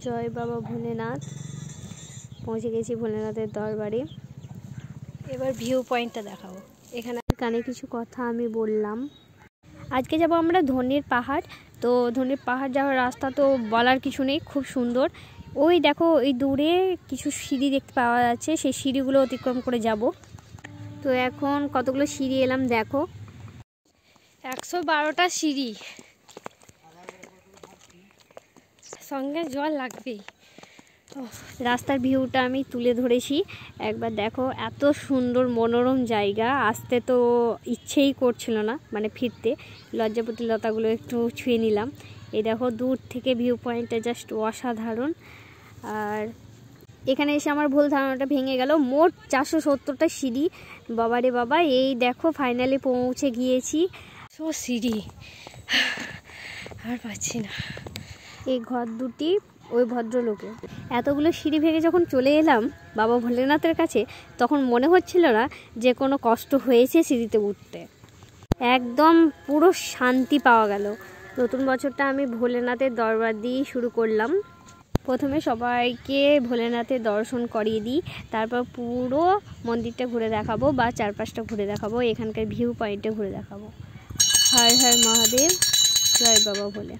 জয় বাবা ভোলেনাথ। পৌঁছে গেছি ভোলেনাথের দরবারে। এবার ভিউ পয়েন্টটা দেখাবো। এখানে কানে কিছু কথা আমি বললাম। আজকে যাব আমরা ধনির পাহাড়। তো ধনির পাহাড় যাওয়ার রাস্তা তো বলার কিছু নেই, খুব সুন্দর। ওই দেখো ওই দূরে কিছু সিঁড়ি দেখতে পাওয়া যাচ্ছে, সেই সিঁড়িগুলো অতিক্রম করে যাব। তো এখন কতগুলো সিঁড়ি এলাম দেখো, 112টা সিঁড়ি, সঙ্গে জল লাগবেই। রাস্তার ভিউটা আমি তুলে ধরেছি, একবার দেখো। এত সুন্দর মনোরম জায়গা, আসতে তো ইচ্ছেই করছিল না, মানে ফিরতে। লজ্জাপতি লতাগুলো একটু ছুঁয়ে নিলাম। এই দেখো দূর থেকে ভিউ পয়েন্টটা জাস্ট অসাধারণ। আর এখানে এসে আমার ভুল ধারণাটা ভেঙে গেল। মোট 470টা সিঁড়ি, বাবারে বাবা। এই দেখো ফাইনালি পৌঁছে গিয়েছি। সিঁড়ি আর পাচ্ছি না। এই ঘর দুটি ওই ভদ্রলোকে। এতগুলো সিঁড়ি ভেঙে যখন চলে এলাম বাবা ভোলেনাথের কাছে, তখন মনে হচ্ছিল না যে কোনো কষ্ট হয়েছে সিঁড়িতে উঠতে। একদম পুরো শান্তি পাওয়া গেল। নতুন বছরটা আমি ভোলেনাথের দরবার দিয়েই শুরু করলাম। প্রথমে সবাইকে ভোলেনাথের দর্শন করিয়ে দিই, তারপর পুরো মন্দিরটা ঘুরে দেখাবো বা চারপাশটা ঘুরে দেখাবো, এখানকার ভিউ পয়েন্টে ঘুরে দেখাবো। হর হর মহাদেব, জয় বাবা ভোলে।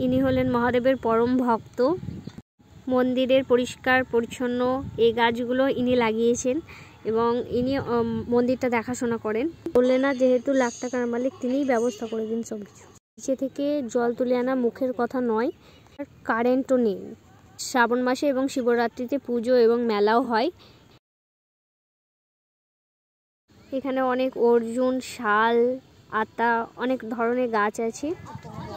ইনি হলেন মহাদেবের পরম ভক্ত। মন্দিরের পরিষ্কার পরিচ্ছন্ন এই গাছগুলো ইনি লাগিয়েছেন এবং ইনি মন্দিরটা দেখাশোনা করেন। ভোলেনাথ যেহেতু লাখ টাকার মালিক, তিনিই ব্যবস্থা করে দিন সব কিছু। নিচে থেকে জল তুলে আনা মুখের কথা নয়। আর কারেন্টও নেই। শ্রাবণ মাসে এবং শিবরাত্রিতে পুজো এবং মেলাও হয়। এখানে অনেক অর্জুন, শাল, আতা, অনেক ধরনের গাছ আছে।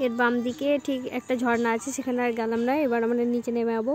এর বাম দিকে ঠিক একটা ঝর্ণা আছে, সেখানে আর গেলাম না। এবার আমরা নিচে নেমে যাবো।